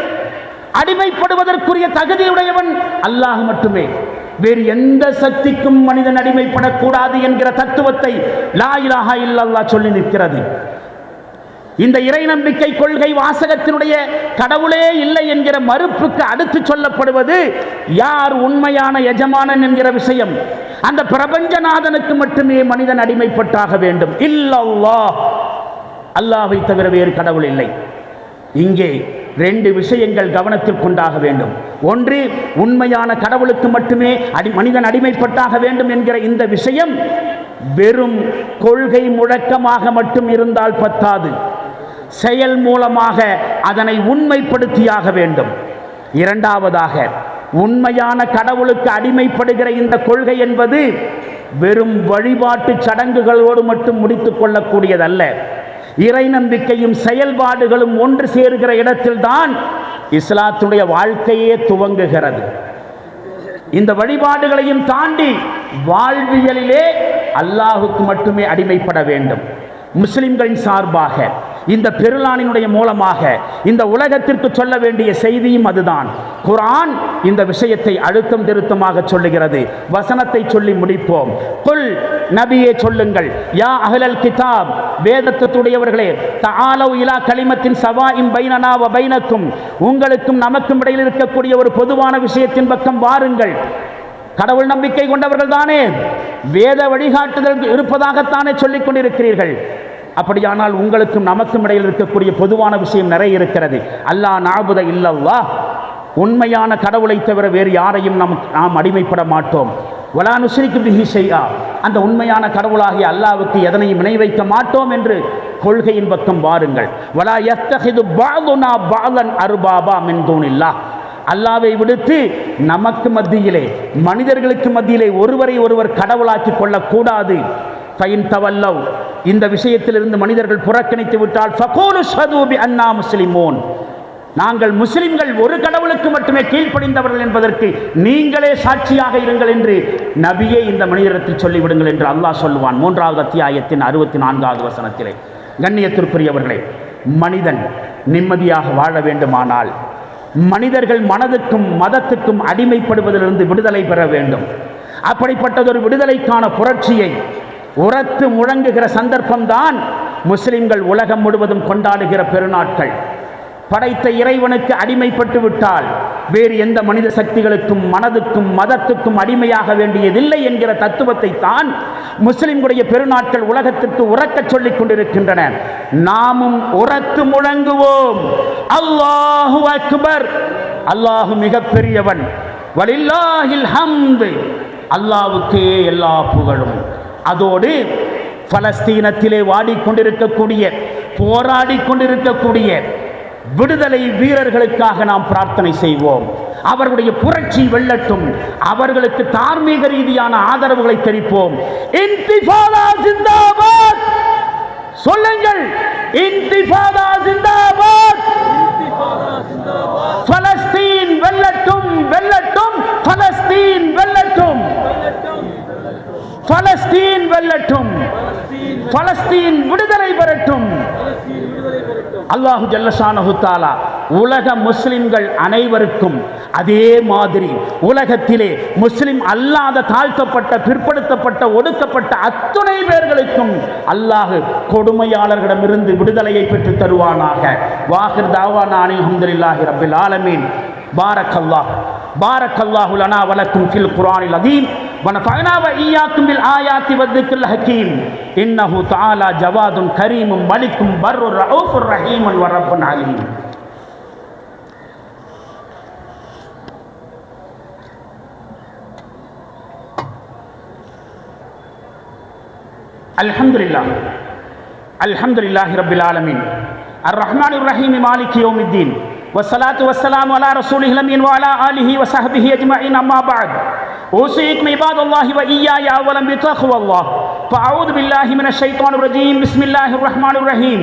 A: அடிமைப்படுவதற்குரிய தகுதியுடையவன் அல்லாஹ் மட்டுமே. வேறு எந்த சக்திக்கும் மனிதன் அடிமைப்படக்கூடாது என்கிற தத்துவத்தை லா இலாஹா இல்லல்லாஹ் சொல்லி நிற்கிறது. இந்த இறை நம்பிக்கை கொள்கை வாசகத்தினுடைய கடவுளே இல்லை என்கிற மறுப்புக்கு அடுத்து சொல்லப்படுவது யார் உண்மையான எஜமானன் என்கிற விஷயம். அந்த பிரபஞ்சநாதனுக்கு மட்டுமே மனிதன் அடிமைப்பட்டாக வேண்டும். இல்லல்லாஹ், அல்லாஹ்வை தவிர வேறு கடவுள் இல்லை. இங்கே 2 விஷயங்கள் கவனத்தில் கொண்டாக வேண்டும். ஒன்று, உண்மையான கடவுளுக்கு மட்டுமே மனிதன் அடிமைப்பட்டாக வேண்டும் என்கிற இந்த விஷயம் வெறும் கொள்கை முழக்கமாக மட்டும் இருந்தால் பத்தாது, செயல் மூலமாக அதனை உண்மைப்படுத்தியாக வேண்டும். இரண்டாவதாக, உண்மையான கடவுளுக்கு அடிமைப்படுகிற இந்த கொள்கை என்பது வெறும் வழிபாட்டு சடங்குகளோடு மட்டும் முடித்துக் கொள்ளக்கூடியதல்ல. இறை நம்பிக்கையும் செயல்பாடுகளும் ஒன்று சேருகிற இடத்தில்தான் இஸ்லாத்துடைய வாழ்க்கையே துவங்குகிறது. இந்த வழிபாடுகளையும் தாண்டி வாழ்வியலிலே அல்லாஹுக்கு மட்டுமே அடிமைப்பட வேண்டும். முஸ்லிம்களின் சார்பாக இந்த பெருநாளினுடைய மூலமாக இந்த உலகத்திற்கு சொல்ல வேண்டிய செய்தியும் அதுதான். குர்ஆன் இந்த விஷயத்தை அழுத்தம் திருத்தமாக சொல்லுகிறது. வசனத்தை சொல்லி முடிப்போம். குல், நபியே சொல்லுங்கள், யா அஹ்லல் கிதாப், வேதத்துடையவர்களே, தஆலவ் இலா கலிமத்தின் சவாஇன் பைனனா வ பைனக்கும், உங்களுக்கும் நமக்கும் இடையில் இருக்கக்கூடிய ஒரு பொதுவான விஷயத்தின் பக்கம் வாருங்கள். கடவுள் நம்பிக்கை கொண்டவர்கள் தானே, வேத வழிகாட்டுதல் இருப்பதாகத்தானே சொல்லிக் கொண்டிருக்கிறீர்கள். அப்படியானால் உங்களுக்கும் நமக்கும் இடையில் இருக்கக்கூடிய பொதுவான விஷயம் நிறைய இருக்கிறது. அல்லாஹ் நஅபுத இல்லல்லாஹ், உண்மையான கடவுளை தவிர வேறு யாரையும் நாம் அடிமைப்பட மாட்டோம். வலா நுஷ்ரிகு பிஹி ஷைஆ, அந்த உண்மையான கடவுளாகிய அல்லாஹ்வுக்கு எதனையும் இணை வைக்க மாட்டோம் என்று கொள்கையின் பக்கம் வாருங்கள். வலா யத்தஹிது பஅதுனா பஅதன் அர்பாபா மின் தூனில்லாஹ், அல்லாஹ்வை விடுத்து நமக்கு மத்தியிலே, மனிதர்களுக்கு மத்தியிலே ஒருவரை ஒருவர் கடவுளாக்கி கொள்ளக்கூடாது. ஃபைன் தவல்லவ், இந்த விஷயத்திலிருந்து மனிதர்கள் புறக்கணித்து விட்டால் ஃபகூலு ஷஹது பி அன்னா முஸ்லிமூன், நாங்கள் முஸ்லிம்கள் ஒரு கடவுளுக்கு மட்டுமே கீழ்ப்படிந்தவர்கள் என்பதற்கு நீங்களே சாட்சியாக இருங்கள் என்று நபியே இந்த மனிதரிடத்தில் சொல்லிவிடுங்கள் என்று அல்லாஹ் சொல்லுவான் 3வது அத்தியாயத்தின் 64வது வசனத்திலே. கண்ணியத்திற்குரியவர்களே, மனிதன் நிம்மதியாக வாழ வேண்டுமானால் மனிதர்கள் மனதுக்கும் மதத்துக்கும் அடிமைப்படுவதிலிருந்து விடுதலை பெற வேண்டும். அப்படிப்பட்டதொரு விடுதலைக்கான புரட்சியை உரத்து முழங்குகிற சந்தர்ப்பம்தான் முஸ்லிம்கள் உலகம் முழுவதும் கொண்டாடுகிற பெருநாட்கள். படைத்த இறைவனுக்கு அடிமைப்பட்டு விட்டால் வேறு எந்த மனித சக்திகளுக்கும் மனதுக்கும் மதத்துக்கும் அடிமையாக வேண்டியதில்லை என்கிற தத்துவத்தை தான் முஸ்லிம்களுடைய பெருநாட்கள் உலகத்திற்கு உரக்கச் சொல்லிக் கொண்டிருக்கின்றன. நாமும் உரத்து முழங்குவோம், அல்லாஹு அக்பர், அல்லாஹு மிகப்பெரியவன், வலில்லாஹில் ஹம்து, அல்லாஹ்வுக்கே எல்லா புகழும். அதோடு பலஸ்தீனத்திலே வாடிக்கொண்டிருக்கக்கூடிய போராடி கொண்டிருக்கக்கூடிய விடுதலை வீரர்களுக்காக நாம் பிரார்த்தனை செய்வோம். அவர்களுடைய புரட்சி வெல்லட்டும், அவர்களுக்கு தார்மீக ரீதியான ஆதரவுகளை தெரிவிப்போம். இன்திஃபாதா ஜிந்தாபாத் சொல்லுங்கள், இன்திஃபாதா ஜிந்தாபாத், பலஸ்தீன் வெல்லட்டும், வெல்லட்டும், பலஸ்தீன் வெல்லட்டும், பலஸ்தீன் வெல்லட்டும், பலஸ்தீன் விடுதலை பெறட்டும். அல்லாஹு ஜல்லஷானஹு தஆலா உலக முஸ்லிம்கள் அனைவருக்கும் அதே மாதிரி உலகத்திலே முஸ்லிம் அல்லாத தாழ்த்தப்பட்ட பிற்படுத்தப்பட்ட ஒடுக்கப்பட்ட அத்துணை பேர்களுக்கும் அல்லாஹ் கொடுமையாளர்களிடமிருந்து விடுதலையை பெற்று தருவானாக. வாஹிர் தாவானா அனில் ஹம்துலில்லாஹி ரப்பில் ஆலமீன். பாரக்கல்லாஹு லனா வலக்கும் ஃபில் குர்ஆனில் அதீம் வனஃபஅனா வஇய்யாக்கும் பில் ஆயாத்தி வذிக்ரில் ஹகீம். இன்னஹு தஆலா ஜவாதுன் கரீமும் மலிக்கும் பர்ருர் ரഊஃபுர் ரஹீமுன் வ ரப்புன் அலீம். அல்ஹம்துலில்லாஹி ரப்பில் ஆலமீன் அர் ரஹ்மானிர் ரஹீம் மாலிகி யௌமித்தீன் والصلاة والسلام على رسوله الأمين وعلى آله وصحبه أجمعين. أما بعد، أوصيكم عباد الله وإياي أولا بتقوى الله. فأعوذ بالله من الشيطان الرجيم. بسم الله الرحمن الرحيم.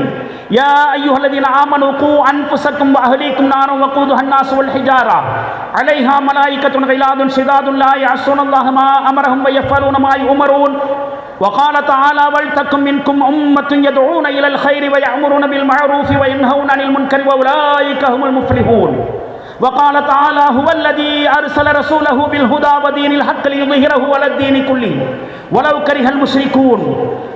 A: يا أيها الذين آمنوا قوا أنفسكم وأهليكم نارا وقودها الناس والحجارة عليها ملائكة غلاظ شداد لا يعصون الله ما أمرهم ويفعلون ما يؤمرون. وقال تعالى: ولتكن منكم أمة يدعون إلى الخير ويأمرون بالمعروف وينهون عن المنكر وأولئك هم المفلحون. وقال تعالى: هو الذي أرسل رسوله بالهدى ودين الحق ليظهره على الدين كله ولو كره المشركون.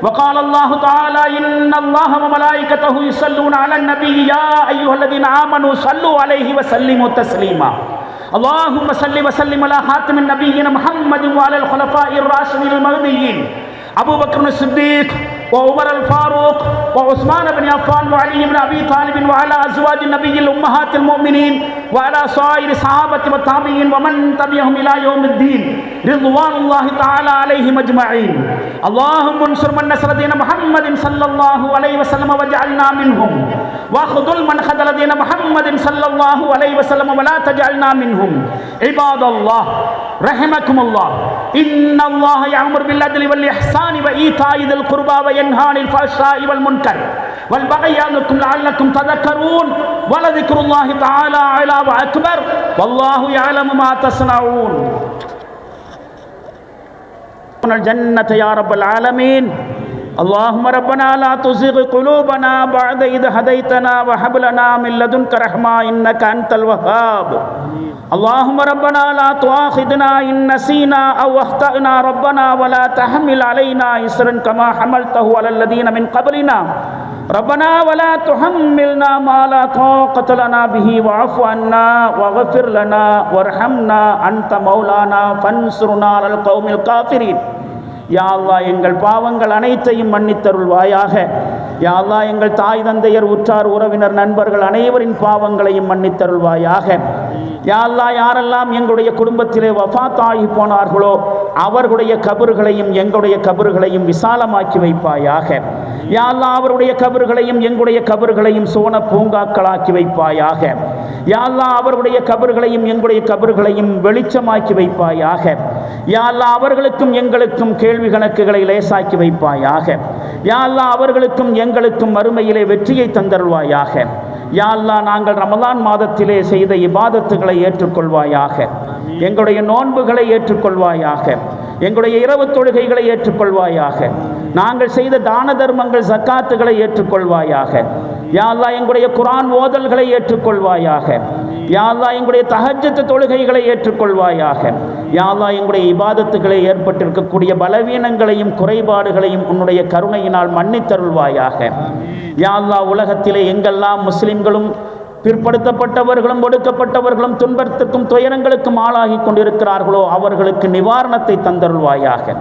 A: وقال الله تعالى: إن الله وملائكته يصلون على النبي يا أيها الذين آمنوا صلوا عليه وسلموا تسليما. اللهم صل وسلم على خاتم النبيين محمد وعلى الخلفاء الراشدين المهديين أبو بكر الصديق وعمر الفاروق وعثمان بن عفان وعلي بن أبي طالب وعلى أزواج النبي الأمهات المؤمنين وعلى سائر الصحابة والتابعين ومن تبعهم إلى يوم الدين رضوان الله تعالى عليهم أجمعين. اللهم انصر من نصر دين محمد صلى الله عليه وسلم واجعلنا منهم، واخذل من خذل دين محمد صلى الله عليه وسلم ولا تجعلنا منهم. عباد الله رحمكم الله، إن الله يأمر بالعدل والإحسان وإيتاء ذي القربى وينهى عن الفحشاء والمنكر والبغي يعظكم لعلكم تذكرون. ولذكر الله تعالى أعلى وأكبر والله يعلم ما تصنعون. الجنة يا رب العالمين. اللهم ربنا لا تزغ قلوبنا بعد إذ هديتنا وهب لنا من لدنك رحمة إنك أنت الوهاب. اللهم ربنا لا تؤاخذنا إن نسينا أو أخطأنا ربنا ولا تحمل علينا إصرا كما حملته على الذين من قبلنا ربنا ولا تحملنا ما لا طاقة لنا به واعف عنا واغفر لنا وارحمنا أنت مولانا فانصرنا على القوم الكافرين. யா அல்லாஹ், எங்கள் பாவங்கள் அனைத்தையும் மன்னித்தருள்வாயாக. யா அல்லாஹ், எங்கள் தாய் தந்தையர் உற்றார் உறவினர் நண்பர்கள் அனைவரின் பாவங்களையும் மன்னித்தருள்வாயாக. யா அல்லாஹ், யாரெல்லாம் எங்களுடைய குடும்பத்திலே வஃபாத் ஆகி போனார்களோ அவர்களுடைய கபர்களையும் எங்களுடைய கபர்களையும் விசாலமாக்கி வைப்பாயாக. யா அல்லாஹ், அவருடைய கபர்களையும் எங்களுடைய கபர்களையும் சோன பூங்காக்களாக்கி வைப்பாயாக. யா அல்லாஹ், அவருடைய கபர்களையும் எங்களுடைய கபர்களையும் வெளிச்சமாக்கி வைப்பாயாக. யா அல்லாஹ், அவர்களுக்கும் எங்களுக்கும் கேள்வி கணக்குகளை லேசாக்கி வைப்பாயாக. யா அல்லாஹ், அவர்களுக்கும் எங்களுக்கும் மறுமையிலே வெற்றியை தந்தருள்வாயாக. யா அல்லாஹ், நாங்கள் ரமலான் மாதத்திலே செய்த இபாதத்துகளை ஏற்றுக்கொள்வாயாக. எங்களுடைய நோன்புகளை ஏற்றுக்கொள்வாயாக. எங்களுடைய இரவு தொழுகைகளை ஏற்றுக்கொள்வாயாக. நாங்கள் செய்த தான தர்மங்கள் ஜக்காத்துகளை ஏற்றுக்கொள்வாயாக. யா அல்லாஹ், எங்களுடைய குர்ஆன் ஓதல்களை ஏற்றுக்கொள்வாயாக. யா அல்லாஹ், எங்களுடைய தஹஜ்ஜத் தொழுகைகளை ஏற்றுக்கொள்வாயாக. யா அல்லாஹ், எங்களுடைய இபாதத்துகளை ஏற்பட்டிருக்கக்கூடிய பலவீனங்களையும் குறைபாடுகளையும் உன்னுடைய கருணையினால் மன்னித்தருள்வாயாக. யா அல்லாஹ், உலகத்திலே எங்கெல்லாம் முஸ்லிம்களும் பிற்படுத்தப்பட்டவர்களும் ஒடுக்கப்பட்டவர்களும் துன்பத்திற்கும் துயரங்களுக்கும் ஆளாகி கொண்டிருக்கிறார்களோ அவர்களுக்கு நிவாரணத்தை தந்தருள்வாயாக,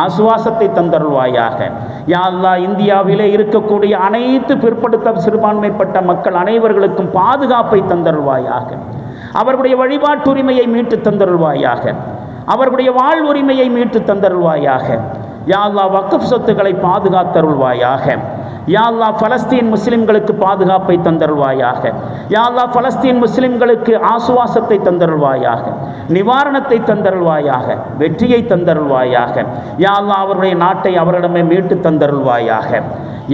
A: ஆசுவாசத்தை தந்தருள்வாயாக. யா அல்லாஹ், இந்தியாவிலே இருக்கக்கூடிய அனைத்து பிற்படுத்த சிறுபான்மைப்பட்ட மக்கள் அனைவர்களுக்கும் பாதுகாப்பை தந்தருள்வாயாக. அவர்களுடைய வழிபாட்டு உரிமையை மீட்டு தந்தருள்வாயாக. அவர்களுடைய வாழ்வுரிமையை மீட்டு தந்தருள்வாயாக. யா அல்லாஹ், வக்ஃப் சொத்துக்களை பாதுகாத்தருள்வாயாக. யா அல்லாஹ், பலஸ்தீன் முஸ்லிம்களுக்கு பாதுகாப்பை தந்தருள்வாயாக. யா அல்லாஹ், பலஸ்தீன் முஸ்லிம்களுக்கு ஆசுவாசத்தை தந்தருள்வாயாக, நிவாரணத்தை தந்தருள்வாயாக, வெற்றியை தந்தருள்வாயாக. யா அல்லாஹ், அவருடைய நாட்டை அவரிடமே மீட்டு தந்தருள்வாயாக.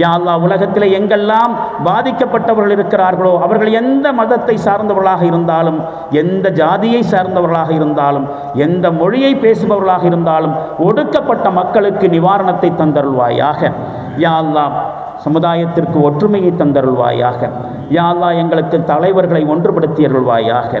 A: யா அல்லாஹ், உலகத்தில் எங்கெல்லாம் பாதிக்கப்பட்டவர்கள் இருக்கிறார்களோ அவர்கள் எந்த மதத்தை சார்ந்தவர்களாக இருந்தாலும், எந்த ஜாதியை சார்ந்தவர்களாக இருந்தாலும், எந்த மொழியை பேசுபவர்களாக இருந்தாலும் ஒடுக்கப்பட்ட மக்களுக்கு நிவாரணத்தை தந்தருள்வாயாக. யா அல்லாஹ், சமுதாயத்திற்கு ஒற்றுமையை தந்தருள்வாயாக. யா அல்லாஹ், எங்களுக்கு தலைவர்களை ஒன்றுபடுத்தி அருள்வாயாக.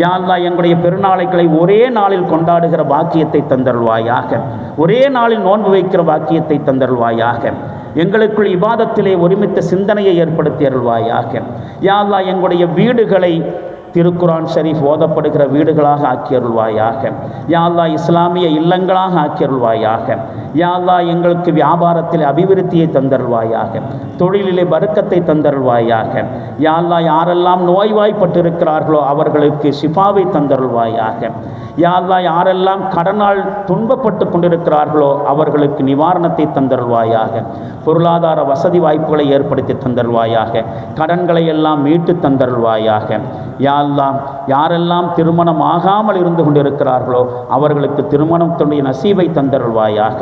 A: யா அல்லாஹ், எங்களுடைய பெருநாளைகளை ஒரே நாளில் கொண்டாடுகிற பாக்கியத்தை தந்தருள்வாயாக. ஒரே நாளில் நோன்பு வைக்கிற பாக்கியத்தை தந்தருள்வாயாக. எங்களுக்குள் இபாதத்திலே ஒருமித்த சிந்தனையை ஏற்படுத்தி அருள்வாயாக. யா அல்லாஹ், எங்களுடைய வீடுகளை திருக்குரான் ஷரீஃப் ஓதப்படுகிற வீடுகளாக ஆக்கி அருள்வாயாக. யா அல்லாஹ், இஸ்லாமிய இல்லங்களாக ஆக்கி அருள்வாயாக. யா அல்லாஹ், எங்களுக்கு வியாபாரத்தில் அபிவிருத்தியை தந்தருள்வாயாக, தொழிலிலே பரக்கத்தை தந்தருள்வாயாக. யா அல்லாஹ், யாரெல்லாம் நோய்வாய்ப்பட்டிருக்கிறார்களோ அவர்களுக்கு ஷிஃபாவை தந்தருள்வாயாக. யா அல்லாஹ், யாரெல்லாம் கடனால் துன்பப்பட்டு கொண்டிருக்கிறார்களோ அவர்களுக்கு நிவாரணத்தை தந்தருள்வாயாக. பொருளாதார வசதி வாய்ப்புகளை ஏற்படுத்தி தந்தருள்வாயாக. கடன்களை எல்லாம் மீட்டு தந்தருள்வாயாக. யா அல்லாஹ், யாரெல்லாம் திருமணம் ஆகாமல் இருந்து கொண்டிருக்கிறார்களோ அவர்களுக்கு திருமணத்துடைய நசீபை தந்தருள்வாயாக.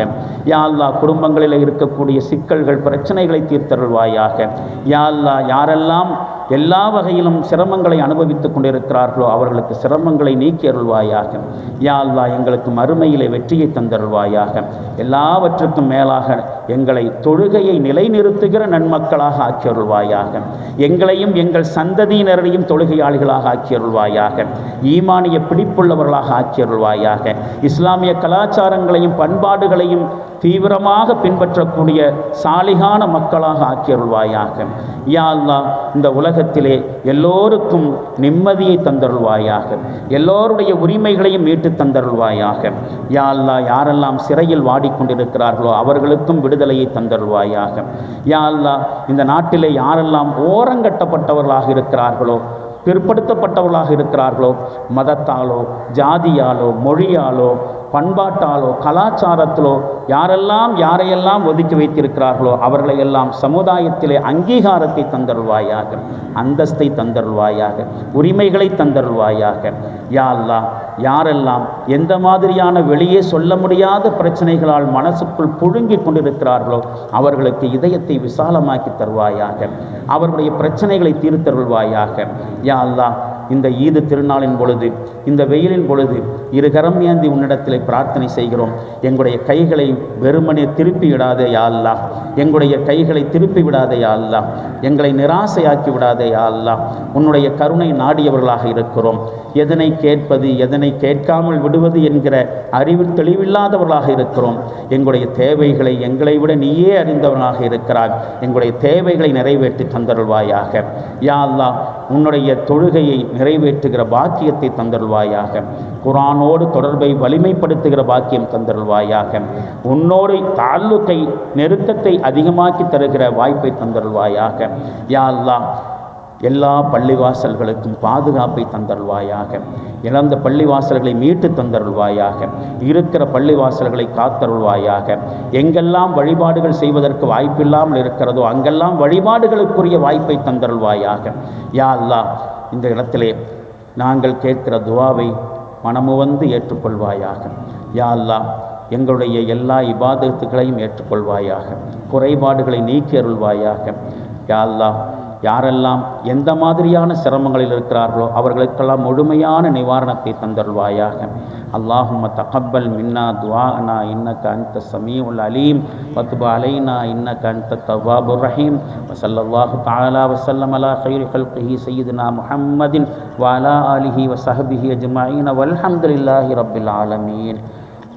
A: யா அல்லாஹ், குடும்பங்களில் இருக்கக்கூடிய சிக்கல்கள் பிரச்சனைகளை தீர்த்தருள்வாயாக. யா அல்லாஹ், யாரெல்லாம் எல்லா வகையிலும் சிரமங்களை அனுபவித்துக் கொண்டிருக்கிறார்களோ அவர்களுக்கு சிரமங்களை நீக்கி அருள்வாயாக. யா அல்லாஹ், எங்களுக்கு மறுமையிலே வெற்றியை தந்தருள்வாயாக. எல்லாவற்றுக்கும் மேலாக எங்களை தொழுகையை நிலைநிறுத்துகிற நன்மக்களாக ஆக்கி அருள்வாயாக. எங்களையும் எங்கள் சந்ததியினரையும் தொழுகையாளிகளாக ஆக்கி அருள்வாயாக. ஈமானிய பிடிப்புள்ளவர்களாக ஆக்கி அருள்வாயாக. இஸ்லாமிய கலாச்சாரங்களையும் பண்பாடுகளையும் தீவிரமாக பின்பற்றக்கூடிய சாலிகான மக்களாக ஆக்கி அருள்வாயாக. யா அல்லாஹ், இந்த உலகத்திலே எல்லோருக்கும் நிம்மதியை தந்தருள்வாயாக. எல்லோருடைய உரிமைகளையும் மீட்டு தந்தருள்வாயாக. யா அல்லாஹ், யாரெல்லாம் சிறையில் வாடிக்கொண்டிருக்கிறார்களோ அவர்களுக்கும் விடுதலையை தந்தருள்வாயாக. யா அல்லாஹ், இந்த நாட்டிலே யாரெல்லாம் ஓரங்கட்டப்பட்டவர்களாக இருக்கிறார்களோ, பிற்படுத்தப்பட்டவர்களாக இருக்கிறார்களோ, மதத்தாலோ ஜாதியாலோ மொழியாலோ பண்பாட்டாலோ கலாச்சாரத்திலோ யாரையெல்லாம் ஒதுக்கி வைத்திருக்கிறார்களோ அவர்களை எல்லாம் சமுதாயத்திலே அங்கீகாரத்தை தந்தருள்வாயாக, அந்தஸ்தை தந்தருள்வாயாக, உரிமைகளை தந்தருள்வாயாக. யா அல்லாஹ், யாரெல்லாம் எந்த மாதிரியான வெளியே சொல்ல முடியாத பிரச்சனைகளால் மனசுக்குள் புழுங்கி கொண்டிருக்கிறார்களோ அவர்களுக்கு இதயத்தை விசாலமாக்கி தருவாயாக. அவர்களுடைய பிரச்சனைகளை தீர்த்தருள்வாயாக. யா அல்லாஹ், இந்த ஈது திருநாளின் பொழுது, இந்த வெயிலின் பொழுது இருகரம் ஏந்தி உன்னிடத்தில் பிரார்த்தனை செய்கிறோம். எங்களுடைய கைகளை வெறுமனே திருப்பி விடாதே யா அல்லாஹ். எங்களுடைய கைகளை திருப்பி விடாதே யா அல்லாஹ். எங்களை நிராசையாக்கி விடாதே யா அல்லாஹ். உன்னுடைய கருணை நாடியவர்களாக இருக்கிறோம். எதனை கேட்பது எதனை கேட்காமல் விடுவது என்கிற அறிவில் தெளிவில்லாதவர்களாக இருக்கிறோம். எங்களுடைய தேவைகளை எங்களை விட நீயே அறிந்தவர்களாக இருக்கிறாய். எங்களுடைய தேவைகளை நிறைவேற்றி தந்தருள்வாயாக. யா அல்லாஹ், உன்னுடைய தொழுகையை நிறைவேற்றுகிற பாக்கியத்தை தந்தருள்வாயாக. குர்ஆனோடு தொடர்பை வலிமைப்படுத்துகிற பாக்கியம் தந்தருள்வாயாக. உன்னோடு தால்லுக்கை நெருக்கத்தை அதிகமாக்கி தருகிற வாய்ப்பை தந்தருள்வாயாக. யா அல்லாஹ், எல்லா பள்ளிவாசல்களுக்கும் பாதுகாப்பை தந்தருள்வாயாக. இழந்த பள்ளிவாசல்களை மீட்டு தந்தருள்வாயாக. இருக்கிற பள்ளிவாசல்களை காத்தருள்வாயாக. எங்கெல்லாம் வழிபாடுகள் செய்வதற்கு வாய்ப்பில்லாமல் இருக்கிறதோ அங்கெல்லாம் வழிபாடுகளுக்குரிய வாய்ப்பை தந்தருள்வாயாக. யா அல்லாஹ், இந்த இடத்திலே நாங்கள் கேட்கிற துவாவை மனமுவந்து ஏற்றுக்கொள்வாயாக. யா அல்லாஹ், எங்களுடைய எல்லா இபாதத்துகளையும் ஏற்றுக்கொள்வாயாக. குறைபாடுகளை நீக்கி அருள்வாயாக. யா அல்லாஹ், யாரெல்லாம் எந்த மாதிரியான சிரமங்களில் இருக்கிறார்களோ அவர்களுக்கெல்லாம் முழுமையான நிவாரணத்தை தந்தருள்வாயாக. அல்லாஹும்ம தகப்பல் மின்னா துஆனா இன்னக அன்த ஸமீஉல் அலீம் வதுப் அலைனா இன்னக அன்த தவ்வாபுர் ரஹீம். வஸல்லல்லாஹு தஆலா வஸல்லம் அலா கைரி ஹல்கிஹி சய்யிதினா முஹம்மதின் வ அலா ஆலிஹி வ ஸஹ்பிஹி அஜ்மஈன் வல்ஹம்துலில்லாஹி ரப்பில் ஆலமீன்.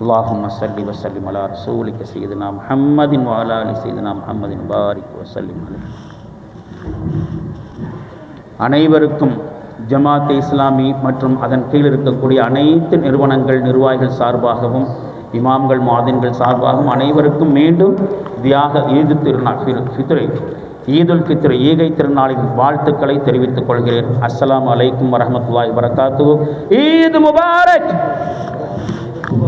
A: اللهم صل وسلم على رسولك سيدنا محمد وعلى آل سيدنا محمد بارك وسلم عليه. அனைவருக்கும் ஜமாத் இஸ்லாமி மற்றும் அதன் கீழ் இருக்கக்கூடிய அனைத்து நிறுவனங்கள் நிர்வாகிகள் சார்பாகவும் இமாம்கள் மாதின்கள் சார்பாகவும் அனைவருக்கும் மீண்டும் ஈது திருநாள் ஈதுல் ஃபித்ர் ஈகை திருநாளின் வாழ்த்துக்களை தெரிவித்துக் கொள்கிறேன். அஸ்ஸலாமு அலைக்கும் வரஹ்மத்துல்லாஹி வபரகாத்துஹு. ஈத் முபாரக்.